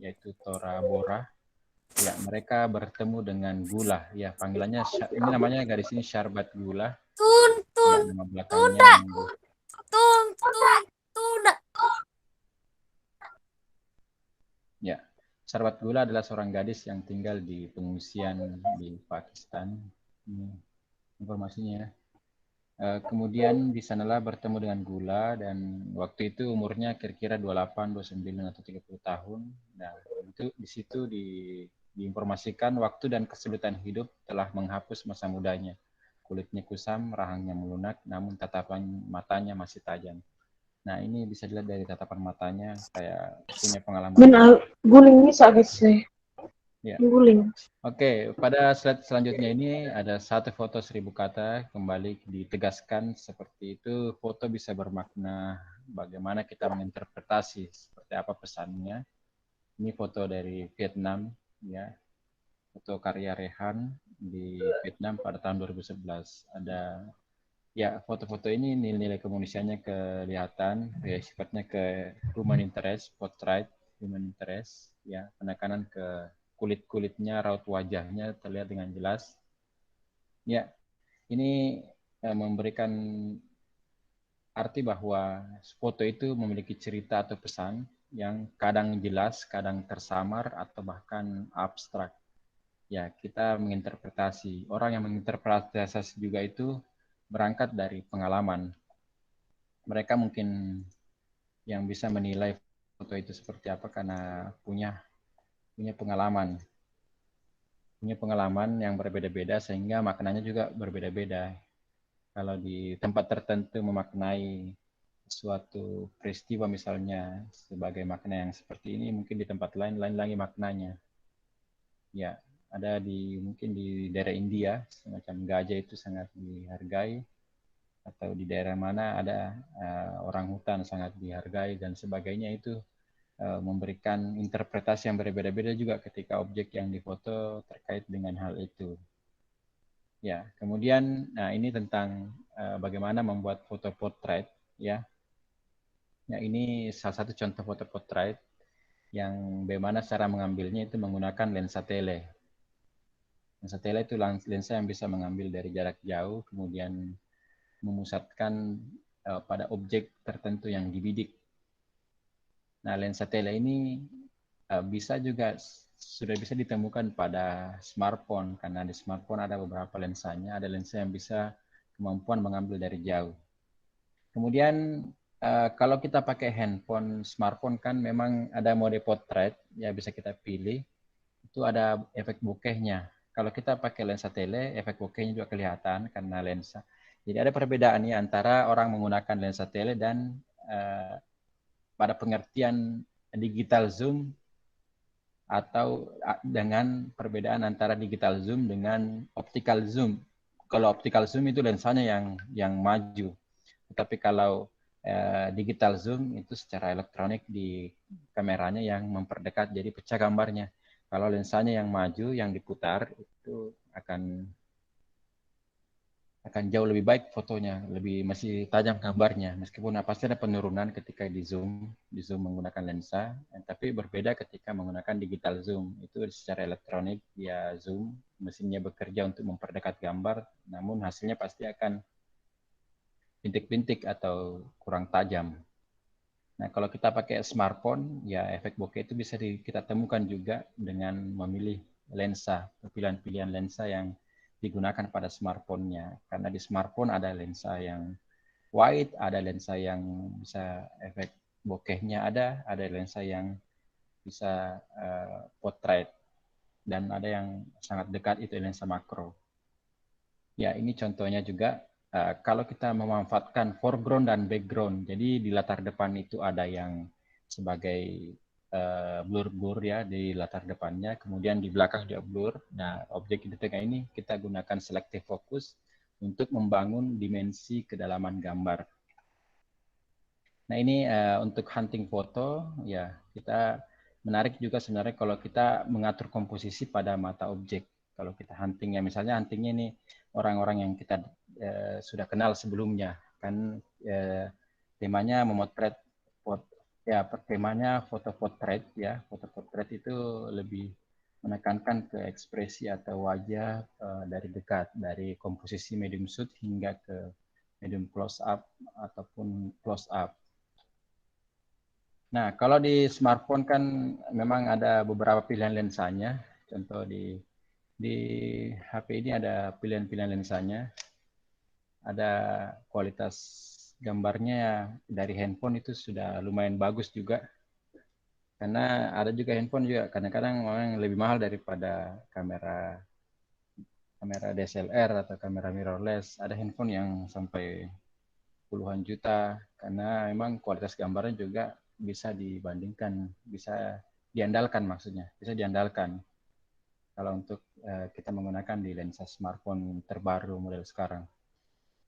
yaitu Tora Bora. Ya, mereka bertemu dengan Gula. Ya, panggilannya ini namanya garis ini Syarbat Gula. Ya, nama belakangnya yang ya, Syarbat Gula adalah seorang gadis yang tinggal di pengungsian di Pakistan. Ini informasinya. Kemudian di sanalah bertemu dengan Gula dan waktu itu umurnya kira-kira 28, 29 atau 30 tahun. Nah, itu di situ diinformasikan waktu dan kesulitan hidup telah menghapus masa mudanya. Kulitnya kusam, rahangnya melunak, namun tatapan matanya masih tajam. Nah, ini bisa dilihat dari tatapan matanya kayak punya pengalaman. Guling ini saya. Ya. Guling. Oke, pada slide selanjutnya ini ada satu foto 1000 kata. Kembali ditegaskan seperti itu, foto bisa bermakna bagaimana kita menginterpretasi seperti apa pesannya. Ini foto dari Vietnam, ya, foto karya Rehan di Vietnam pada tahun 2011. Ada ya foto-foto ini nilai-nilai kemanusiaannya kelihatan, ya, sifatnya ke human interest, portrait human interest, ya, penekanan ke kulit-kulitnya, raut wajahnya terlihat dengan jelas. Ya, ini memberikan arti bahwa foto itu memiliki cerita atau pesan yang kadang jelas, kadang tersamar, atau bahkan abstrak. Ya, kita menginterpretasi. Orang yang menginterpretasi juga itu berangkat dari pengalaman. Mereka mungkin yang bisa menilai foto itu seperti apa karena punya pengalaman. Punya pengalaman yang berbeda-beda sehingga maknanya juga berbeda-beda. Kalau di tempat tertentu memaknai suatu peristiwa misalnya sebagai makna yang seperti ini, mungkin di tempat lain lagi maknanya. Ya, ada mungkin di daerah India semacam gajah itu sangat dihargai, atau di daerah mana ada orang hutan sangat dihargai dan sebagainya. Itu memberikan interpretasi yang berbeda-beda juga ketika objek yang difoto terkait dengan hal itu. Ya, kemudian ini tentang bagaimana membuat foto portrait, ya. Ya, ini salah satu contoh foto portrait yang bagaimana cara mengambilnya itu menggunakan lensa tele. Lensa tele itu lensa yang bisa mengambil dari jarak jauh, kemudian memusatkan pada objek tertentu yang dibidik. Nah, lensa tele ini sudah bisa ditemukan pada smartphone, karena di smartphone ada beberapa lensanya, ada lensa yang bisa kemampuan mengambil dari jauh. Kemudian kalau kita pakai handphone, smartphone kan memang ada mode portrait, ya bisa kita pilih, itu ada efek bokehnya. Kalau kita pakai lensa tele, efek bokehnya juga kelihatan karena lensa. Jadi ada perbedaan ya antara orang menggunakan lensa tele dan pada pengertian digital zoom atau dengan perbedaan antara digital zoom dengan optical zoom. Kalau optical zoom itu lensanya yang maju, tetapi kalau digital zoom itu secara elektronik di kameranya yang memperdekat jadi pecah gambarnya. Kalau lensanya yang maju yang diputar itu akan jauh lebih baik fotonya, masih tajam gambarnya, meskipun pasti ada penurunan ketika di zoom menggunakan lensa, tapi berbeda ketika menggunakan digital zoom. Itu secara elektronik dia zoom, mesinnya bekerja untuk memperdekat gambar, namun hasilnya pasti akan bintik-bintik atau kurang tajam. Nah, kalau kita pakai smartphone, ya efek bokeh itu bisa kita temukan juga dengan memilih lensa, pilihan-pilihan lensa yang digunakan pada smartphone-nya. Karena di smartphone ada lensa yang wide, ada lensa yang bisa efek bokehnya ada lensa yang bisa portrait, dan ada yang sangat dekat itu lensa makro. Ya, ini contohnya juga kalau kita memanfaatkan foreground dan background. Jadi di latar depan itu ada yang sebagai blur ya di latar depannya, kemudian di belakang juga blur. Nah, objek di tengah ini kita gunakan selective focus untuk membangun dimensi kedalaman gambar. Nah, ini untuk hunting foto, ya kita menarik juga sebenarnya kalau kita mengatur komposisi pada mata objek. Kalau kita huntingnya, misalnya huntingnya ini orang-orang yang kita sudah kenal sebelumnya, kan temanya memotret Ya, temanya foto portrait ya. Foto portrait itu lebih menekankan ke ekspresi atau wajah dari dekat, dari komposisi medium shoot hingga ke medium close up ataupun close up. Nah, kalau di smartphone kan memang ada beberapa pilihan lensanya. Contoh di HP ini ada pilihan-pilihan lensanya. Ada kualitas gambarnya dari handphone itu sudah lumayan bagus juga. Karena ada juga handphone juga kadang-kadang memang lebih mahal daripada kamera kamera DSLR atau kamera mirrorless. Ada handphone yang sampai puluhan juta karena memang kualitas gambarnya juga bisa dibandingkan, bisa diandalkan maksudnya, bisa diandalkan kalau untuk kita menggunakan di lensa smartphone terbaru model sekarang.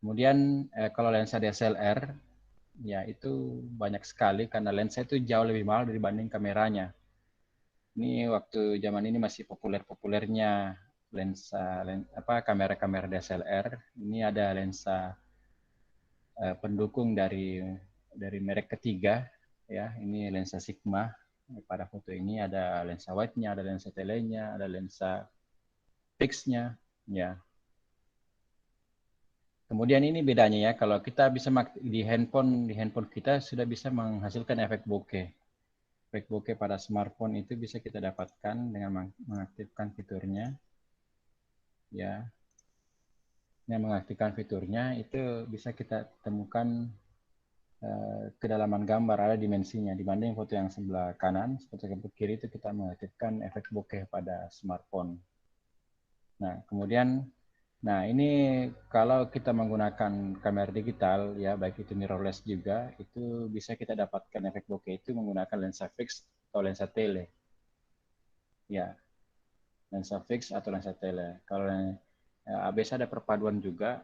Kemudian kalau lensa DSLR ya itu banyak sekali karena lensa itu jauh lebih mahal dibanding kameranya. Ini waktu zaman ini masih populer-populernya kamera-kamera DSLR. Ini ada lensa pendukung dari merek ketiga ya. Ini lensa Sigma. Pada foto ini ada lensa wide-nya, ada lensa telenya, ada lensa fix-nya ya. Kemudian ini bedanya ya, kalau kita bisa di handphone kita sudah bisa menghasilkan efek bokeh. Efek bokeh pada smartphone itu bisa kita dapatkan dengan mengaktifkan fiturnya. Ya, yang mengaktifkan fiturnya itu bisa kita temukan kedalaman gambar ada dimensinya dibanding foto yang sebelah kanan, foto sebelah kiri itu kita mengaktifkan efek bokeh pada smartphone. Nah, kemudian ini kalau kita menggunakan kamera digital ya baik itu mirrorless juga itu bisa kita dapatkan efek bokeh itu menggunakan lensa fix atau lensa tele. Ya, lensa fix atau lensa tele. Kalau biasa ada perpaduan juga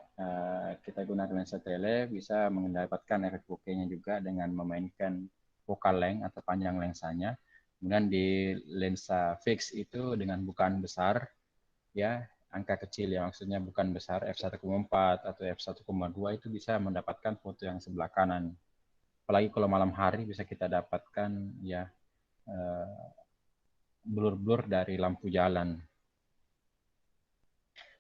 kita gunakan lensa tele bisa mendapatkan efek bokehnya juga dengan memainkan focal length atau panjang lensanya. Kemudian di lensa fix itu dengan bukaan besar ya angka kecil ya maksudnya bukan besar f1,4 atau f1,2 itu bisa mendapatkan foto yang sebelah kanan. Apalagi kalau malam hari bisa kita dapatkan ya blur-blur dari lampu jalan.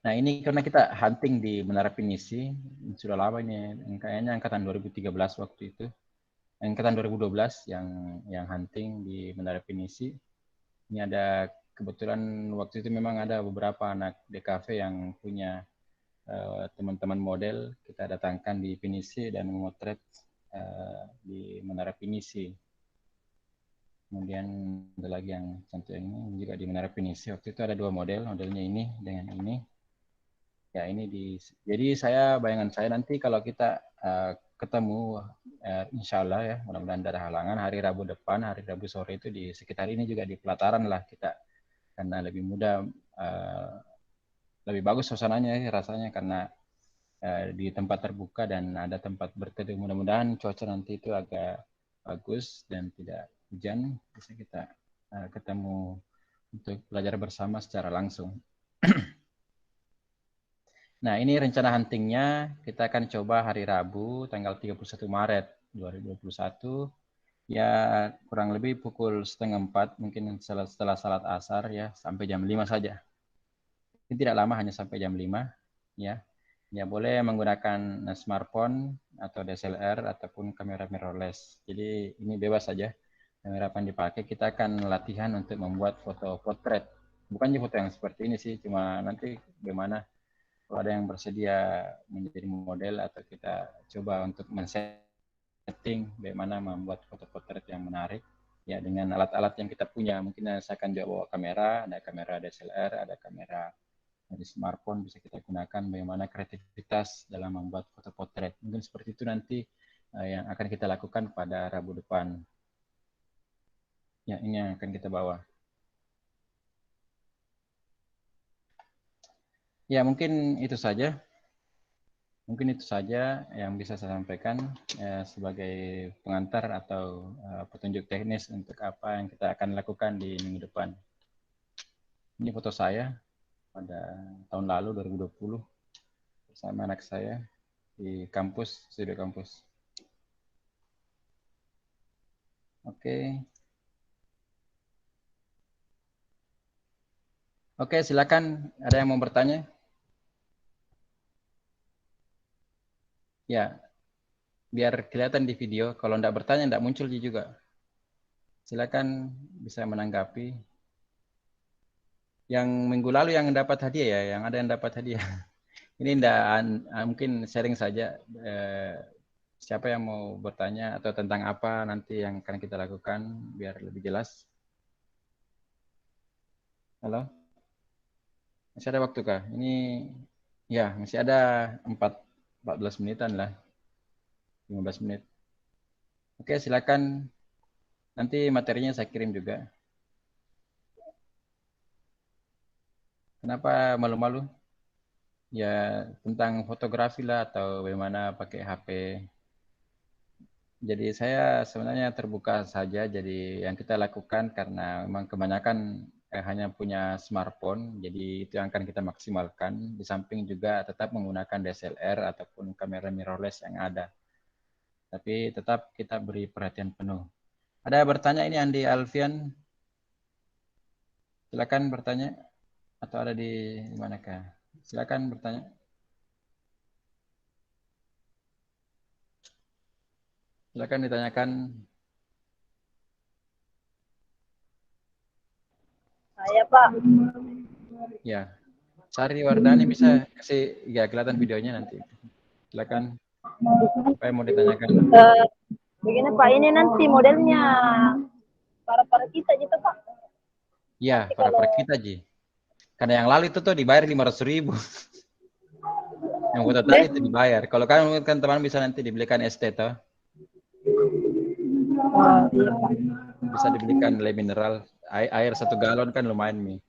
Nah ini karena kita hunting di Menara Pinisi, sudah lama ini, kayaknya angkatan 2013 waktu itu, angkatan 2012 yang hunting di Menara Pinisi. Ini ada kebetulan waktu itu memang ada beberapa anak DKV yang punya teman-teman model, kita datangkan di Pinisi dan memotret di Menara Pinisi. Kemudian ada lagi yang contoh ini juga di Menara Pinisi. Waktu itu ada dua modelnya ini dengan ini. Ya ini jadi bayangan saya nanti kalau kita ketemu insya Allah ya mudah-mudahan ada halangan hari Rabu depan, hari Rabu sore itu di sekitar ini juga di pelataran lah kita karena lebih mudah lebih bagus suasananya rasanya karena di tempat terbuka dan ada tempat berteduh. Mudah-mudahan cuaca nanti itu agak bagus dan tidak hujan bisa kita ketemu untuk belajar bersama secara langsung. Nah, ini rencana huntingnya kita akan coba hari Rabu tanggal 31 Maret 2021. Ya, kurang lebih pukul 3:30 mungkin setelah salat asar ya, sampai jam 5 saja. Ini tidak lama, hanya sampai jam 5 ya. Ya, boleh menggunakan smartphone atau DSLR ataupun kamera mirrorless. Jadi ini bebas saja. Kamera apa yang dipakai, kita akan latihan untuk membuat foto portrait. Bukan foto yang seperti ini sih, cuma nanti bagaimana kalau ada yang bersedia menjadi model atau kita coba untuk men-setting bagaimana membuat foto portrait yang menarik ya dengan alat-alat yang kita punya. Mungkin saya akan juga bawa kamera, ada kamera DSLR, ada kamera dari smartphone bisa kita gunakan bagaimana kreativitas dalam membuat foto portrait. Mungkin seperti itu nanti yang akan kita lakukan pada Rabu depan. Ya, ini yang akan kita bawa. Ya, mungkin itu saja. Mungkin itu saja yang bisa saya sampaikan sebagai pengantar atau petunjuk teknis untuk apa yang kita akan lakukan di minggu depan. Ini foto saya pada tahun lalu 2020 bersama anak saya di kampus, studio kampus. Oke. Oke, silakan. Ada yang mau bertanya? Ya, biar kelihatan di video. Kalau enggak bertanya, enggak muncul juga. Silakan bisa menanggapi. Yang minggu lalu yang dapat hadiah ya, yang ada yang dapat hadiah. Ini enggak, mungkin sharing saja. Siapa yang mau bertanya atau tentang apa nanti yang akan kita lakukan biar lebih jelas. Halo? Masih ada waktu kah? Ini ya masih ada 14 menitan lah. 15 menit. Oke, silakan. Nanti materinya saya kirim juga. Kenapa malu-malu? Ya tentang fotografi lah atau bagaimana pakai HP. Jadi saya sebenarnya terbuka saja. Jadi yang kita lakukan karena memang kebanyakan hanya punya smartphone. Jadi itu yang akan kita maksimalkan. Di samping juga tetap menggunakan DSLR ataupun kamera mirrorless yang ada. Tapi tetap kita beri perhatian penuh. Ada bertanya ini Andi Alfian? Silakan bertanya. Atau ada di manakah? Silakan bertanya. Silakan ditanyakan. Saya Pak. Ya, Sari Wardani bisa kasih ya kelihatan videonya nanti. Silakan. Apa yang mau ditanyakan? Begini Pak, ini nanti modelnya para kita gitu Pak. Ya, Nanti para kalau kita Ji. Karena yang lalu itu tuh dibayar 500.000. Yang foto tadi itu dibayar. Kalau kan teman bisa nanti dibelikan ST toh. Bisa dibelikan le mineral. Air 1 galon kan lumayan nih.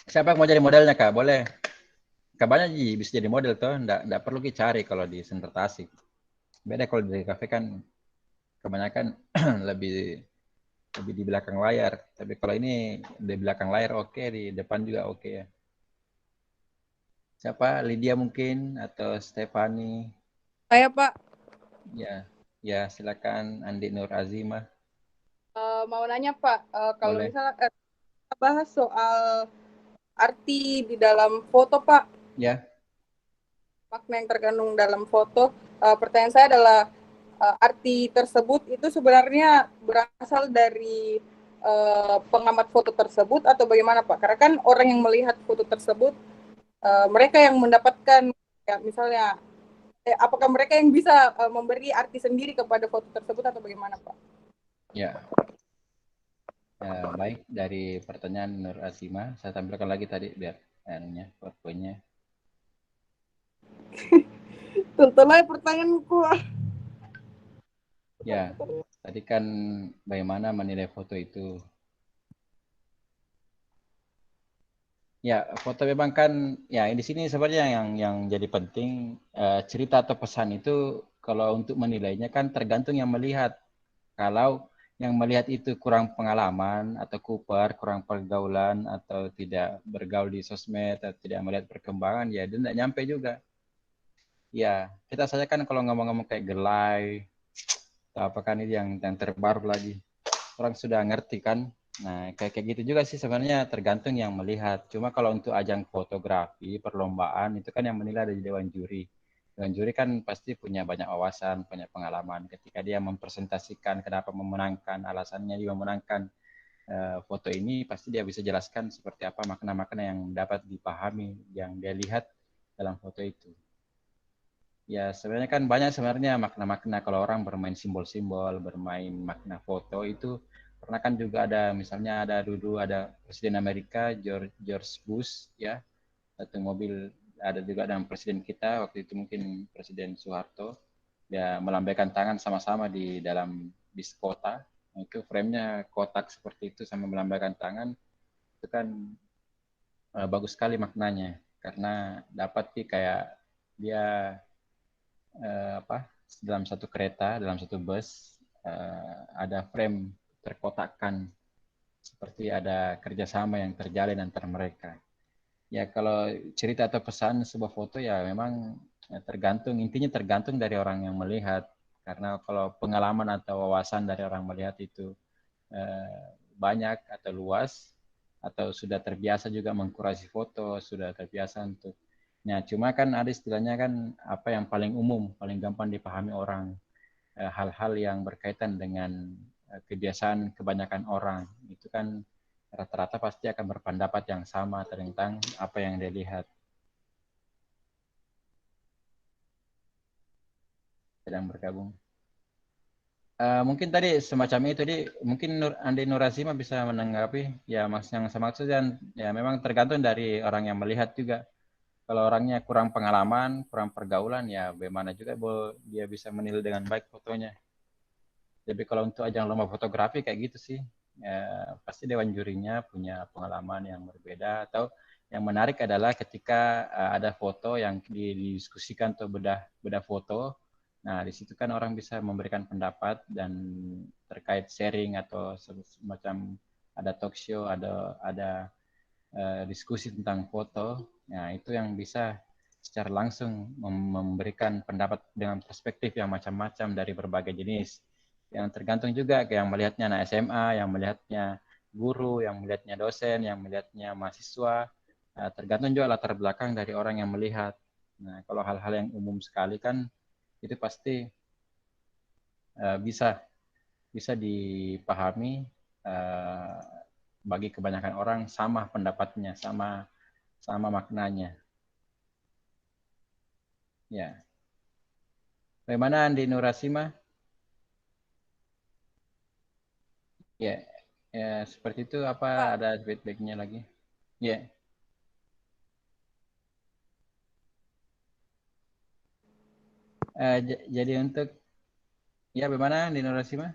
Siapa yang mau jadi modelnya Kak? Boleh. Kabarnya bisa jadi model toh. Nggak perlu cari kalau di Center Tasik. Beda kalau di kafe kan kebanyakan lebih di belakang layar. Tapi kalau ini di belakang layar oke, di depan juga oke ya. Siapa? Lydia mungkin atau Stefani? Saya Pak, Ya, ya silakan Andi Nur Azimah. mau nanya Pak, kalau Boleh. misalnya kita bahas soal arti di dalam foto Pak, Ya. makna yang terkandung dalam foto. Pertanyaan saya adalah arti tersebut itu sebenarnya berasal dari pengamat foto tersebut atau bagaimana Pak? Karena kan orang yang melihat foto tersebut, mereka yang mendapatkan, ya misalnya, apakah mereka yang bisa memberi arti sendiri kepada foto tersebut atau bagaimana Pak? Ya. Baik, dari pertanyaan Nur Azimah, saya tampilkan lagi tadi biar anunya, PowerPoint-nya. Tentulah pertanyaanku. Ya, tadi kan bagaimana menilai foto itu. Ya, foto memang kan, ya di sini sebenarnya yang jadi penting cerita atau pesan itu kalau untuk menilainya kan tergantung yang melihat. Kalau yang melihat itu kurang pengalaman atau kurang pergaulan atau tidak bergaul di sosmed atau tidak melihat perkembangan, ya dia tidak nyampe juga. Ya, kita saja kan kalau ngomong-ngomong kayak gelai, atau apa kan ini yang terbaru lagi. Orang sudah ngerti kan. Nah, kayak gitu juga sih sebenarnya tergantung yang melihat. Cuma kalau untuk ajang fotografi, perlombaan, itu kan yang menilai dari Dewan Juri. Dewan Juri kan pasti punya banyak wawasan, punya pengalaman. Ketika dia mempresentasikan kenapa memenangkan, alasannya dia memenangkan foto ini, pasti dia bisa jelaskan seperti apa makna-makna yang dapat dipahami, yang dia lihat dalam foto itu. Ya, sebenarnya kan banyak sebenarnya makna-makna kalau orang bermain simbol-simbol, bermain makna foto itu. Pernah kan juga ada, misalnya ada dulu ada Presiden Amerika, George Bush, ya, satu mobil, ada juga dengan Presiden kita, waktu itu mungkin Presiden Soeharto, ya melambaikan tangan sama-sama di dalam bis kota. Nah, itu frame-nya kotak seperti itu sama melambaikan tangan, itu kan bagus sekali maknanya, karena dapat sih kayak dia dalam satu kereta, dalam satu bus ada frame terkotakkan seperti ada kerjasama yang terjalin antara mereka. Ya kalau cerita atau pesan sebuah foto ya memang Ya, intinya tergantung dari orang yang melihat. Karena kalau pengalaman atau wawasan dari orang melihat itu banyak atau luas, atau sudah terbiasa juga mengkurasi foto, sudah terbiasa untuk. Nah, cuma kan ada istilahnya kan apa yang paling umum, paling gampang dipahami orang, hal-hal yang berkaitan dengan kebiasaan kebanyakan orang. Itu kan rata-rata pasti akan berpendapat yang sama tentang apa yang dia lihat. Sedang bergabung. Mungkin tadi semacam itu, tadi mungkin Andi Nurasima bisa menanggapi ya, mas yang sama maksud, dan ya memang tergantung dari orang yang melihat juga. Kalau orangnya kurang pengalaman, kurang pergaulan, ya bagaimana juga dia bisa menilai dengan baik fotonya. Jadi kalau untuk ajang lomba fotografi kayak gitu sih, ya, pasti dewan jurinya punya pengalaman yang berbeda. Atau yang menarik adalah ketika ada foto yang didiskusikan atau bedah foto. Nah, di situ kan orang bisa memberikan pendapat dan terkait sharing atau semacam ada talk show, ada diskusi tentang foto. Nah, itu yang bisa secara langsung memberikan pendapat dengan perspektif yang macam-macam dari berbagai jenis. Yang tergantung juga ke yang melihatnya anak SMA, yang melihatnya guru, yang melihatnya dosen, yang melihatnya mahasiswa. Tergantung juga latar belakang dari orang yang melihat. Nah, kalau hal-hal yang umum sekali kan itu pasti bisa dipahami bagi kebanyakan orang, sama pendapatnya, sama maknanya. Ya. Bagaimana Andi Nurasima? Ya, ya seperti itu. Apa Pak, ada feedbacknya lagi? Ya. Jadi untuk bagaimana Andi Nurasima?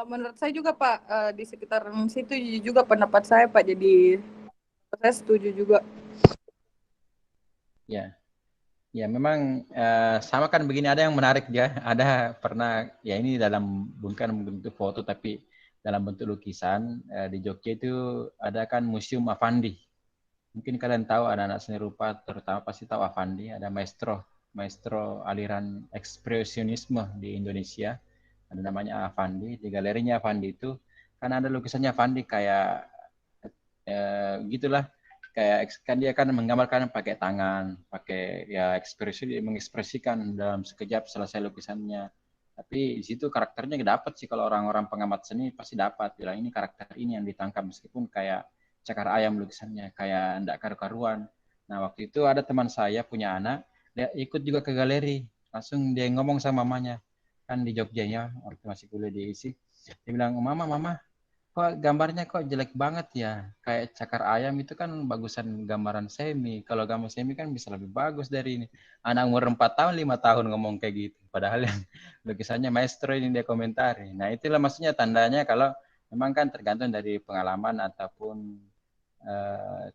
menurut saya juga Pak, di sekitar situ juga pendapat saya Pak, jadi saya setuju juga. Ya. Ya, memang sama kan begini, ada yang menarik ya. Ada pernah, ya ini bukan bentuk foto tapi dalam bentuk lukisan. Di Jogja itu ada kan Museum Affandi. Mungkin kalian tahu, ada anak seni rupa terutama pasti tahu Affandi, ada maestro aliran ekspresionisme di Indonesia. Ada namanya Affandi. Di galerinya Affandi itu kan ada lukisannya Affandi kayak gitulah, kayak kan dia kan menggambarkan pakai tangan, pakai ya ekspresi, mengekspresikan dalam sekejap selesai lukisannya. Tapi di situ karakternya dapat sih, kalau orang-orang pengamat seni pasti dapat bilang ini karakter ini yang ditangkap, meskipun kayak cakar ayam lukisannya, kayak ndak karu-karuan. Nah, waktu itu ada teman saya punya anak, dia ikut juga ke galeri, langsung dia ngomong sama mamanya, kan di Jogja ya, waktu masih kuliah di ISI, dia bilang, mama, kok gambarnya kok jelek banget ya, kayak cakar ayam itu kan bagusan gambaran semi, kalau gambar semi kan bisa lebih bagus dari ini. Anak umur 4 tahun 5 tahun ngomong kayak gitu, padahal yang lukisannya maestro ini dia komentari. Nah, itulah maksudnya tandanya kalau memang kan tergantung dari pengalaman ataupun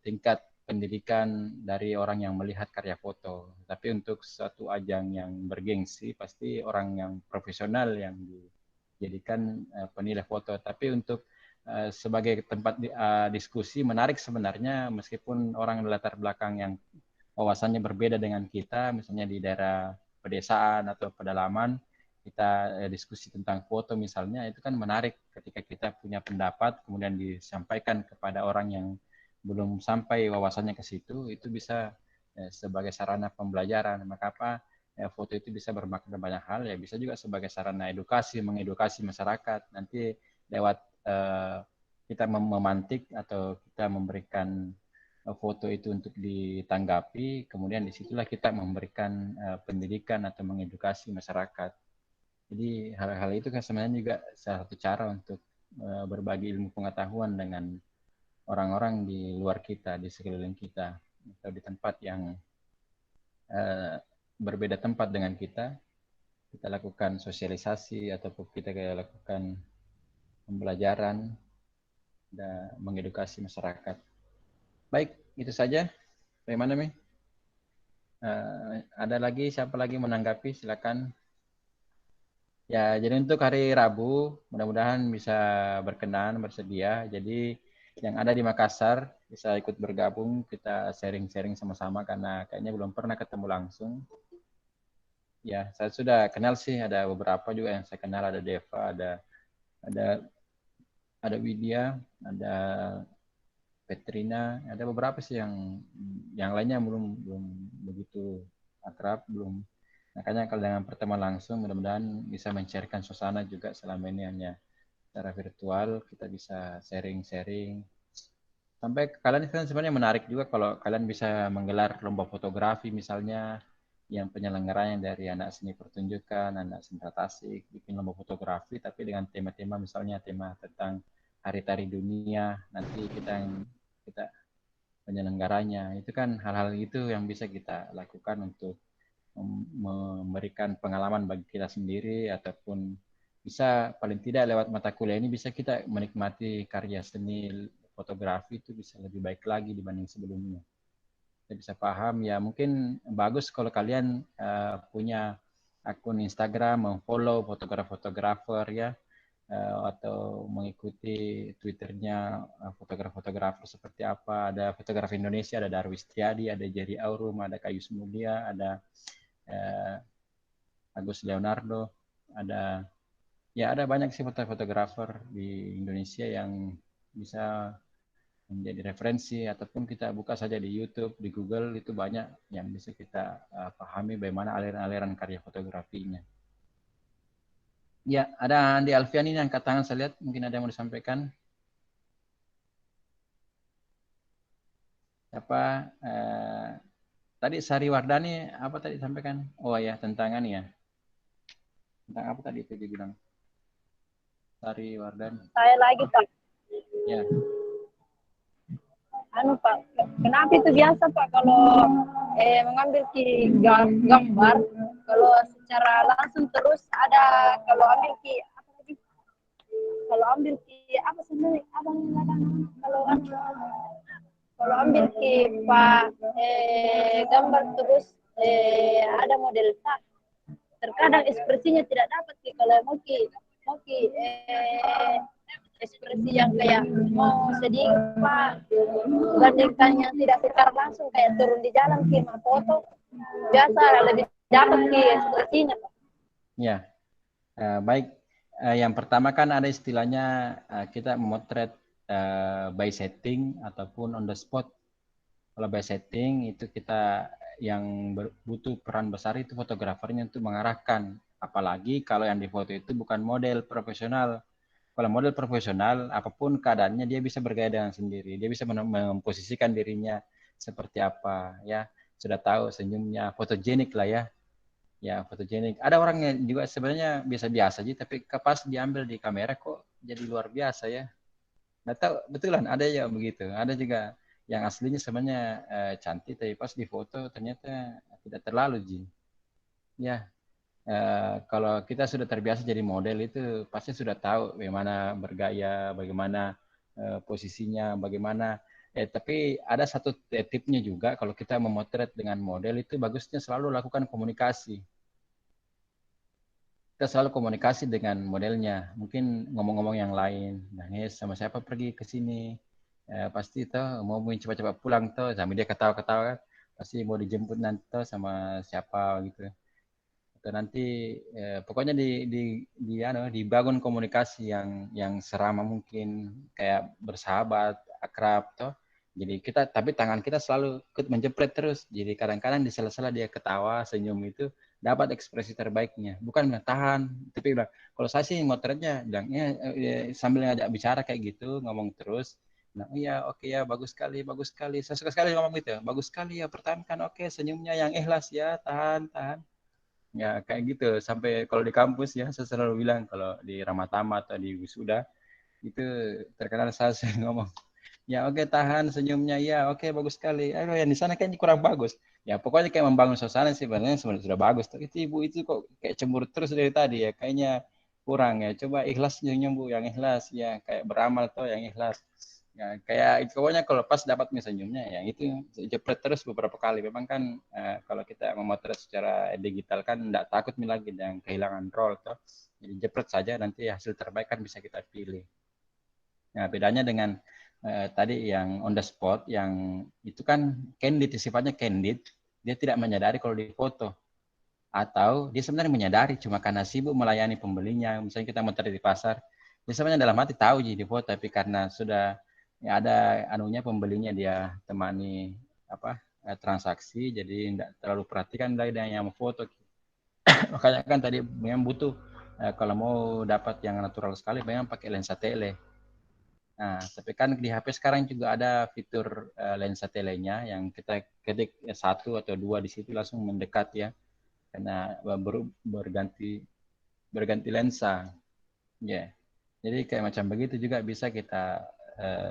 tingkat pendidikan dari orang yang melihat karya foto. Tapi untuk suatu ajang yang bergengsi pasti orang yang profesional yang dijadikan penilai foto. Tapi untuk sebagai tempat diskusi menarik sebenarnya, meskipun orang latar belakang yang wawasannya berbeda dengan kita, misalnya di daerah pedesaan atau pedalaman, kita diskusi tentang foto misalnya, itu kan menarik ketika kita punya pendapat kemudian disampaikan kepada orang yang belum sampai wawasannya ke situ, itu bisa sebagai sarana pembelajaran. Maka apa, foto itu bisa bermakna banyak hal, ya bisa juga sebagai sarana edukasi, mengedukasi masyarakat. Nanti lewat kita memantik atau kita memberikan foto itu untuk ditanggapi, kemudian disitulah kita memberikan pendidikan atau mengedukasi masyarakat. Jadi hal-hal itu kan sebenarnya juga salah satu cara untuk berbagi ilmu pengetahuan dengan orang-orang di luar kita, di sekeliling kita, atau di tempat yang berbeda tempat dengan kita lakukan sosialisasi ataupun kita lakukan pembelajaran dan mengedukasi masyarakat. Baik, itu saja. Bagaimana, Mi? Ada lagi, siapa lagi menanggapi? Silakan. Ya, jadi untuk hari Rabu, mudah-mudahan bisa berkenan, bersedia. Jadi yang ada di Makassar bisa ikut bergabung, kita sharing-sharing sama-sama karena kayaknya belum pernah ketemu langsung. Ya, saya sudah kenal sih, ada beberapa juga yang saya kenal, ada Deva, ada ada Widya, ada Petrina, ada beberapa sih yang lainnya belum belum begitu akrab, belum. Makanya kalau dengan pertemuan langsung mudah-mudahan bisa mencairkan suasana juga selama ini hanya secara virtual, kita bisa sharing-sharing. Sampai kalian kan sebenarnya menarik juga kalau kalian bisa menggelar lomba fotografi misalnya yang penyelenggaranya dari anak seni pertunjukan, anak seni Tasik, bikin lomba fotografi tapi dengan tema-tema misalnya tema tentang hari tari dunia, nanti kita penyelenggaranya. Itu kan hal-hal itu yang bisa kita lakukan untuk memberikan pengalaman bagi kita sendiri ataupun bisa paling tidak lewat mata kuliah ini bisa kita menikmati karya seni fotografi itu bisa lebih baik lagi dibanding sebelumnya. Kita bisa paham ya mungkin bagus kalau kalian punya akun Instagram, memfollow fotografer ya atau mengikuti Twitternya fotografer seperti apa. Ada fotografer Indonesia, ada Darwis Triadi, ada Jerry Aurum, ada Kayus Mulia, ada Agus Leonardo, ada banyak sih fotografer di Indonesia yang bisa menjadi referensi ataupun kita buka saja di YouTube, di Google itu banyak yang bisa kita pahami bagaimana aliran-aliran karya fotografinya. Ya, ada Andi Alfian ini angkat tangan saya lihat, mungkin ada yang mau disampaikan. Apa tadi Sari Wardani apa tadi disampaikan? Oh ya, tentang ya. Tentang apa tadi itu dibilang? Sari Wardani. Saya lagi Pak. Ya. Pak, kenapa itu biasa Pak kalau mengambil gambar, kalau secara langsung terus ada, kalau ambil apa lagi? Kalau ambil apa sebenarnya abang kalau ambil Pak gambar terus ada model Pak. Terkadang ekspresinya tidak dapat kalau mau ekspresi yang kayak mau sedih Pak, bandingkan yang tidak secara langsung kayak turun di jalan kirim foto biasa lebih dapat ekspresinya Pak. Ya, baik. Yang pertama kan ada istilahnya kita memotret by setting ataupun on the spot. Kalau by setting itu kita yang butuh peran besar itu fotografernya untuk mengarahkan. Apalagi kalau yang difoto itu bukan model profesional. Kalau model profesional, apapun keadaannya dia bisa bergaya dengan sendiri. Dia bisa memposisikan dirinya seperti apa, ya. Sudah tahu senyumnya, fotogenik lah ya. Ya, fotogenik. Ada orang yang juga sebenarnya biasa-biasa aja, tapi pas diambil di kamera kok jadi luar biasa ya. Nggak tahu, betulan ada ya begitu. Ada juga yang aslinya sebenarnya cantik, tapi pas di foto ternyata tidak terlalu, Ji. Ya, kalau kita sudah terbiasa jadi model itu pasti sudah tahu bagaimana bergaya, bagaimana posisinya, bagaimana. Tapi ada satu tipnya juga kalau kita memotret dengan model itu bagusnya selalu lakukan komunikasi. Kita selalu komunikasi dengan modelnya. Mungkin ngomong-ngomong yang lain. Nah, ini sama siapa pergi ke sini? Pasti tuh mau cepat-cepat pulang tuh, sambil dia ketawa-ketawa kan. Pasti mau dijemput nanti tuh sama siapa gitu. Atau nanti pokoknya dibangun komunikasi yang serama mungkin, kayak bersahabat, akrab toh. Jadi tapi tangan kita selalu ikut menjepret terus. Jadi kadang-kadang di sela-sela dia ketawa, senyum itu dapat ekspresi terbaiknya. Bukan bilang tahan, tapi bilang kalau saya sih motretnya bilangnya sambil ngajak bicara kayak gitu, ngomong terus. Nah, iya, oke ya, bagus sekali, bagus sekali. Saya suka sekali ngomong gitu. Bagus sekali ya, pertahankan, oke, senyumnya yang ikhlas ya, tahan, tahan. Ya, kayak gitu. Sampai kalau di kampus ya, saya selalu bilang kalau di Ramatama atau di wisuda, itu terkenal saya sering ngomong, ya oke tahan senyumnya, ya oke bagus sekali. Aduh yang di sana kayaknya kurang bagus. Ya pokoknya kayak membangun suasana sih, sebenarnya sudah bagus. Tapi ibu itu kok kayak cemburu terus dari tadi ya, kayaknya kurang ya. Coba ikhlas senyum Bu, yang ikhlas ya, kayak beramal tuh yang ikhlas. Ya, kayak itu pokoknya kalau pas dapat senyumnya ya itu jepret terus beberapa kali. Memang kan kalau kita memotret secara digital kan enggak takut lagi dengan kehilangan role toh. Jadi jepret saja nanti hasil terbaik kan bisa kita pilih. Nah, bedanya dengan tadi yang on the spot, yang itu kan candid, sifatnya candid, dia tidak menyadari kalau di foto. Atau dia sebenarnya menyadari, cuma karena sibuk melayani pembelinya, misalnya kita muter di pasar, dia sebenarnya dalam hati tahu di foto, tapi karena sudah ya ada anunya pembelinya dia temani apa transaksi, jadi tidak terlalu perhatikan dari yang foto. Makanya kan tadi memang butuh kalau mau dapat yang natural sekali, memang pakai lensa tele. Nah, tapi kan di HP sekarang juga ada fitur lensa telenya yang kita ketik satu atau dua di situ langsung mendekat ya, karena berganti lensa, ya. Yeah. Jadi kayak macam begitu juga bisa kita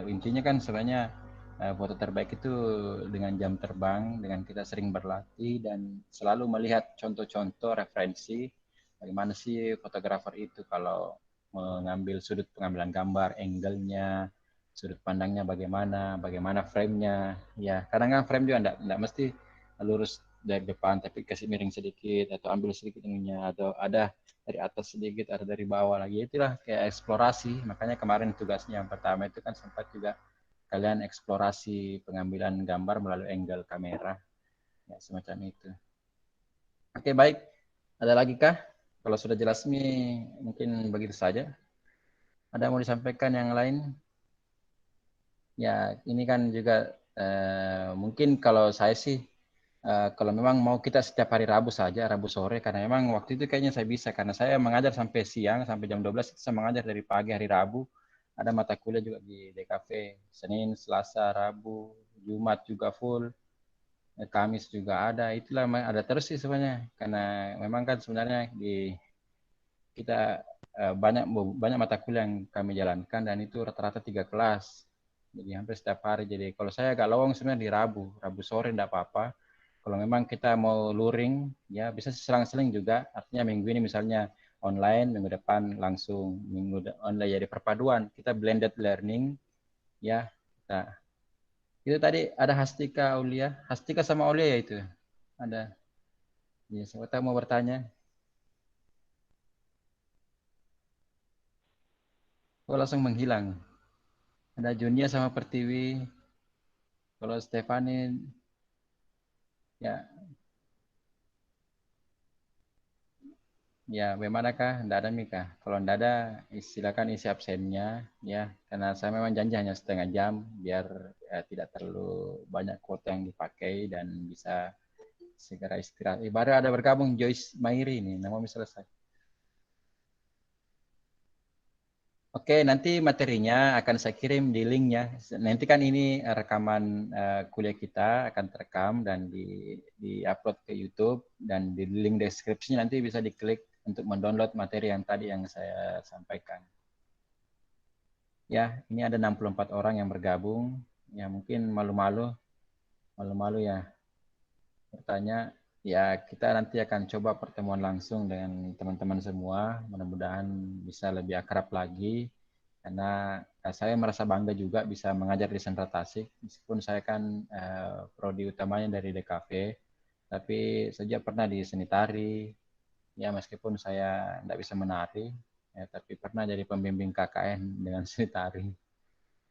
intinya kan sebenarnya foto terbaik itu dengan jam terbang, dengan kita sering berlatih dan selalu melihat contoh-contoh referensi bagaimana sih fotografer itu kalau mengambil sudut pengambilan gambar, angle-nya, sudut pandangnya bagaimana frame-nya. Ya, kadang kan frame juga enggak mesti lurus dari depan, tapi kasih miring sedikit atau ambil sedikit ininya, atau ada dari atas sedikit, ada dari bawah lagi. Itulah kayak eksplorasi. Makanya kemarin tugasnya yang pertama itu kan sempat juga kalian eksplorasi pengambilan gambar melalui angle kamera, ya semacam itu. Oke, baik. Ada lagi kah? Kalau sudah jelas nih, mungkin begitu saja. Ada mau disampaikan yang lain? Ya, ini kan juga mungkin kalau saya sih, kalau memang mau kita setiap hari Rabu saja, Rabu sore, karena memang waktu itu kayaknya saya bisa, karena saya mengajar sampai siang, sampai jam 12, itu saya mengajar dari pagi hari Rabu, ada mata kuliah juga di DKV, Senin, Selasa, Rabu, Jumat juga full, Kamis juga ada, itulah ada terus sih sebenarnya, karena memang kan sebenarnya di kita banyak mata kuliah yang kami jalankan dan itu rata-rata 3 kelas. Jadi hampir setiap hari. Jadi kalau saya agak lowong sebenarnya di Rabu sore enggak apa-apa. Kalau memang kita mau luring, ya bisa selang-seling juga. Artinya minggu ini misalnya online, minggu depan langsung online jadi perpaduan. Kita blended learning, ya. Nah, itu tadi ada Hastika Aulia, Hastika sama Aulia ya itu. Ada. Ya, siapa tahu mau bertanya. Oh, langsung menghilang. Ada Junia sama Pertiwi. Kalau Stefani, ya, ya bagaimana kah? Tidak ada Mika. Kalau tidak ada, silakan isi absennya, ya. Karena saya memang janji hanya setengah jam, biar tidak terlalu banyak kuota yang dipakai dan bisa segera istirahat. Baru ada bergabung Joyce Mairi ini, nama selesai. Oke, nanti materinya akan saya kirim di linknya. Nanti kan ini rekaman kuliah kita akan terekam dan di-upload ke YouTube, dan di link deskripsinya nanti bisa diklik untuk mendownload materi yang tadi yang saya sampaikan. Ya, ini ada 64 orang yang bergabung. Ya, mungkin malu-malu ya bertanya. Ya, kita nanti akan coba pertemuan langsung dengan teman-teman semua. Mudah-mudahan bisa lebih akrab lagi. Karena saya merasa bangga juga bisa mengajar di Sentra Tasik, meskipun saya kan prodi utamanya dari DKV, tapi sejak pernah di seni tari, ya meskipun saya tidak bisa menari, ya, tapi pernah jadi pembimbing KKN dengan seni tari.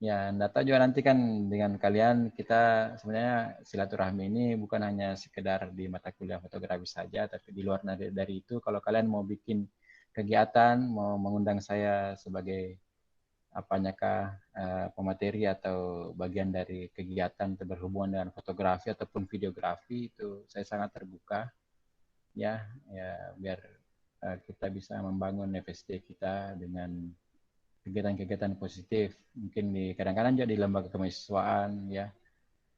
Ya, Anda tahu juga nanti kan dengan kalian kita sebenarnya silaturahmi ini bukan hanya sekedar di mata kuliah fotografi saja, tapi di luar dari itu, kalau kalian mau bikin kegiatan, mau mengundang saya sebagai apanyakah pemateri atau bagian dari kegiatan berhubungan dengan fotografi ataupun videografi, itu saya sangat terbuka, ya biar kita bisa membangun FSD kita dengan kegiatan-kegiatan positif. Mungkin kadang-kadang juga di lembaga kemahasiswaan, ya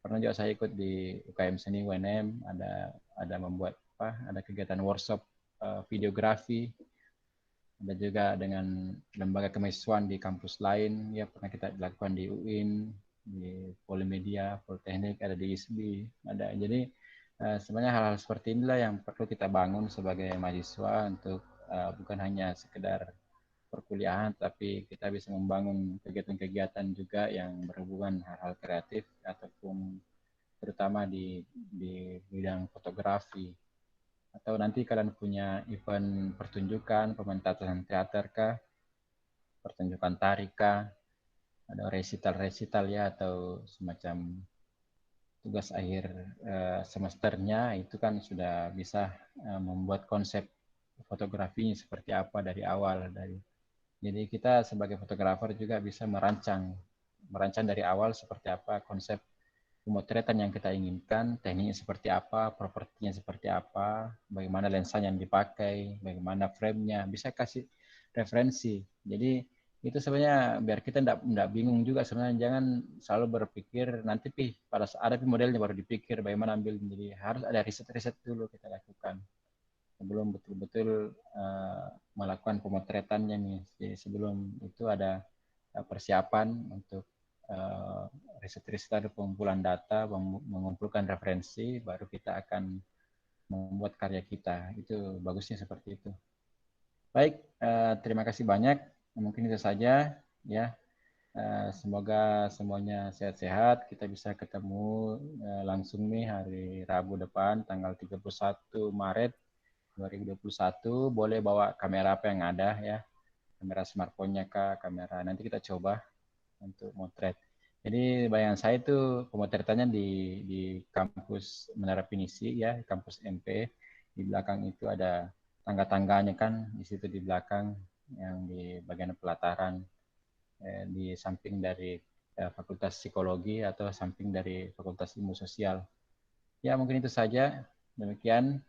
pernah juga saya ikut di UKM Seni UNM, ada membuat ada kegiatan workshop videografi. Ada juga dengan lembaga kemahasiswaan di kampus lain, ya pernah kita lakukan di UIN, di Polimedia, Politeknik, ada di ISBI, ada. Jadi sebenarnya hal-hal seperti inilah yang perlu kita bangun sebagai mahasiswa untuk bukan hanya sekedar perkuliahan, tapi kita bisa membangun kegiatan-kegiatan juga yang berhubungan hal-hal kreatif ataupun terutama di bidang fotografi. Atau nanti kalian punya event pertunjukan, pementasan teater kah, pertunjukan tari kah, ada resital ya, atau semacam tugas akhir semesternya, itu kan sudah bisa membuat konsep fotografinya seperti apa dari awal. Jadi kita sebagai fotografer juga bisa merancang dari awal seperti apa konsep pemotretan yang kita inginkan, tekniknya seperti apa, propertinya seperti apa, bagaimana lensa yang dipakai, bagaimana frame-nya, bisa kasih referensi. Jadi itu sebenarnya biar kita tidak bingung juga sebenarnya, jangan selalu berpikir nanti pada saat ada modelnya baru dipikir bagaimana ambil. Jadi harus ada riset-riset dulu kita lakukan sebelum betul-betul melakukan pemotretannya nih. Jadi sebelum itu ada persiapan untuk riset-riset, ada pengumpulan data, mengumpulkan referensi, baru kita akan membuat karya kita. Itu bagusnya seperti itu. Baik, terima kasih banyak. Mungkin itu saja ya. Semoga semuanya sehat-sehat. Kita bisa ketemu langsung nih hari Rabu depan, tanggal 31 Maret 2021. Boleh bawa kamera apa yang ada ya. Kamera smartphone-nya kah, kamera. Nanti kita coba untuk motret. Jadi bayangan saya itu pemotretannya di kampus Menara Pinisi ya, kampus MP. Di belakang itu ada tangga-tangganya kan, di situ di belakang yang di bagian pelataran, di samping dari Fakultas Psikologi atau samping dari Fakultas Ilmu Sosial. Ya mungkin itu saja. Demikian.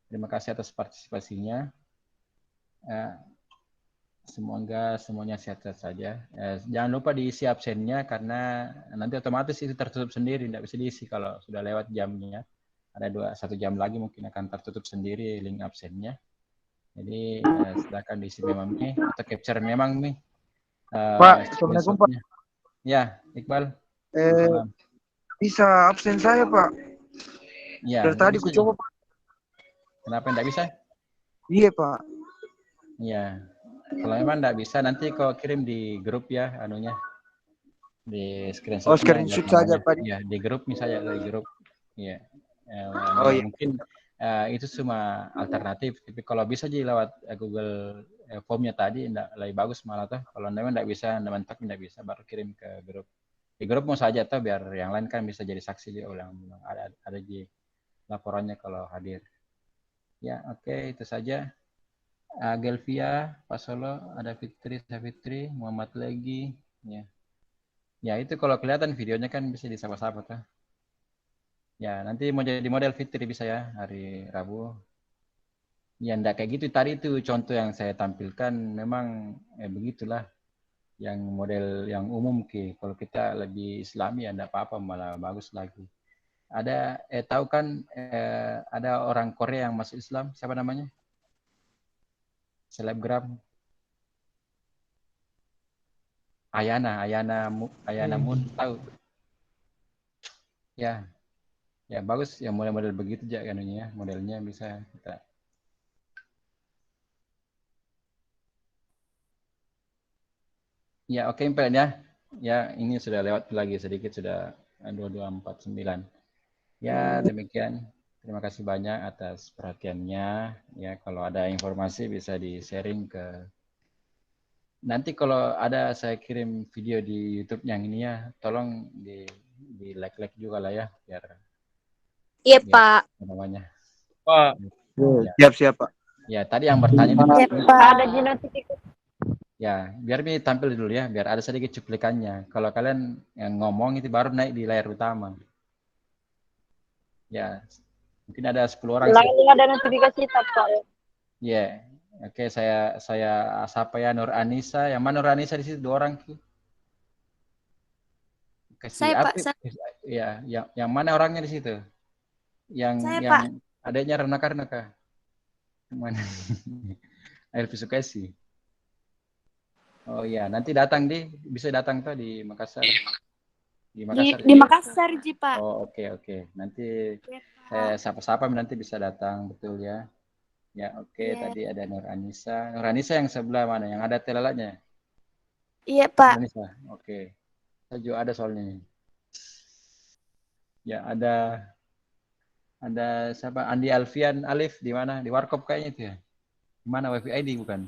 Terima kasih atas partisipasinya. Semoga semuanya sehat-sehat saja. Jangan lupa diisi absennya karena nanti otomatis itu tertutup sendiri, tidak bisa diisi kalau sudah lewat jamnya. Ada 1 jam lagi mungkin akan tertutup sendiri link absennya. Jadi silakan diisi memang nih atau capture memang nih. Pak, Assalamualaikum Pak. Ya, Iqbal. Bisa absen saya Pak. Ya, dari tadi ku coba Pak. Kenapa tidak bisa? Iya Pak. Iya. Kalau memang tidak bisa, nanti kau kirim di grup ya, anunya. Di screenshot. Oh, screenshot saja Pak. Ya, di grup misalnya, di grup. Iya. Oh iya. Mungkin itu cuma alternatif. Tapi kalau bisa aja lewat Google Form-nya tadi, lebih bagus malah tuh. Kalau memang tidak bisa, mentok tidak bisa, baru kirim ke grup. Di grup mau saja tuh, biar yang lain kan bisa jadi saksi dia ulang. Ada di laporannya kalau hadir. Ya, oke, itu saja. Gelvia, Pak Solo, ada Fitri, Savitri, Muhammad lagi, ya. Ya itu kalau kelihatan videonya kan bisa disapa-sapa tuh. Ya nanti mau jadi model Fitri bisa ya hari Rabu. Ya enggak kayak gitu tadi itu contoh yang saya tampilkan memang begitulah yang model yang umum kalau kita lebih Islami ya enggak apa-apa malah bagus lagi. Ada tahu kan ada orang Korea yang masuk Islam, siapa namanya? Selebgram. Ayana Moon, tahu? Ya, ya bagus ya model-model begitu aja kan ya, modelnya bisa kita. Ya oke Impel ya. Ya ini sudah lewat lagi sedikit, sudah 22:49. Ya demikian. Terima kasih banyak atas perhatiannya. Ya kalau ada informasi bisa di-sharing ke. Nanti kalau ada saya kirim video di YouTube yang ini ya, tolong di like juga lah ya, biar. Iya Pak. Namanya. Pak. Siap Pak. Ya tadi yang bertanya. Iya Pak. Ada di notifikasi. Ya biar ini tampil dulu ya, biar ada sedikit cuplikannya. Kalau kalian yang ngomong itu baru naik di layar utama. Ya mungkin ada 10 orang. Lalu ada notifikasi Pak. Ya. Oke, saya sapa ya Nur Anissa. Yang mana Nur Anissa di situ 2 orang? Saya Pak. Ya, yang mana orangnya di situ? Yang Pak. adanya Renaka. Mana? Elvi Sukesi. Oh iya, nanti datang bisa datang tuh di Makassar. Di Makassar. Di Makassar, Ji, Pak. Oh, oke. Nanti saya sapa-sapa nanti bisa datang, betul ya. Ya, oke. Tadi ada Nur Anissa. Nur Anissa yang sebelah mana? Yang ada telalatnya? Iya, Pak. Nur Anissa. Oke. Saya juga ada soalnya. Ya, ada siapa? Andi Alfian Alif di mana? Di Warkop kayaknya itu ya. Di mana? WiFi ID bukan?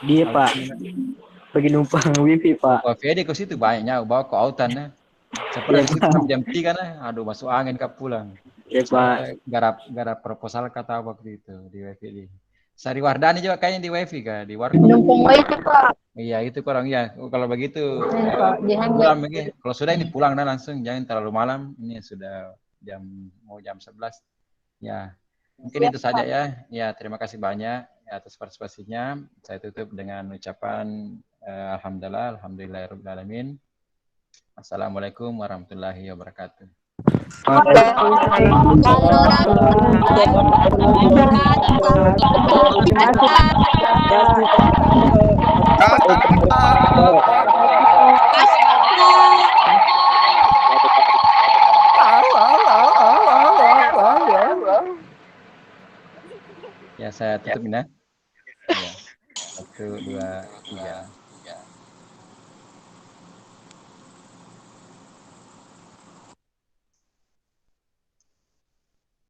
Dia Pak. Pergi numpang wifi, Pak. Wifi di ke situ banyaknya, bawa ke autan ya. Seperti itu jam 3 nah, aduh masuk angin kap pulang. Ya, Pak. Garap proposal kata waktu itu di wifi di. Sari Wardani juga kayaknya di wifi kah di warkop. Numpang wifi, Pak. Iya itu kurang ya. Kalau begitu Jangan kalau sudah ini pulang nah langsung, jangan terlalu malam. Ini sudah mau jam 11. Ya. Mungkin itu saja ya. Ya, terima kasih banyak atas partisipasinya. Saya tutup dengan ucapan alhamdulillahirabbil alamin. Assalamualaikum warahmatullahi wabarakatuh. Ya, saya tutup ya. 1, 2, 3.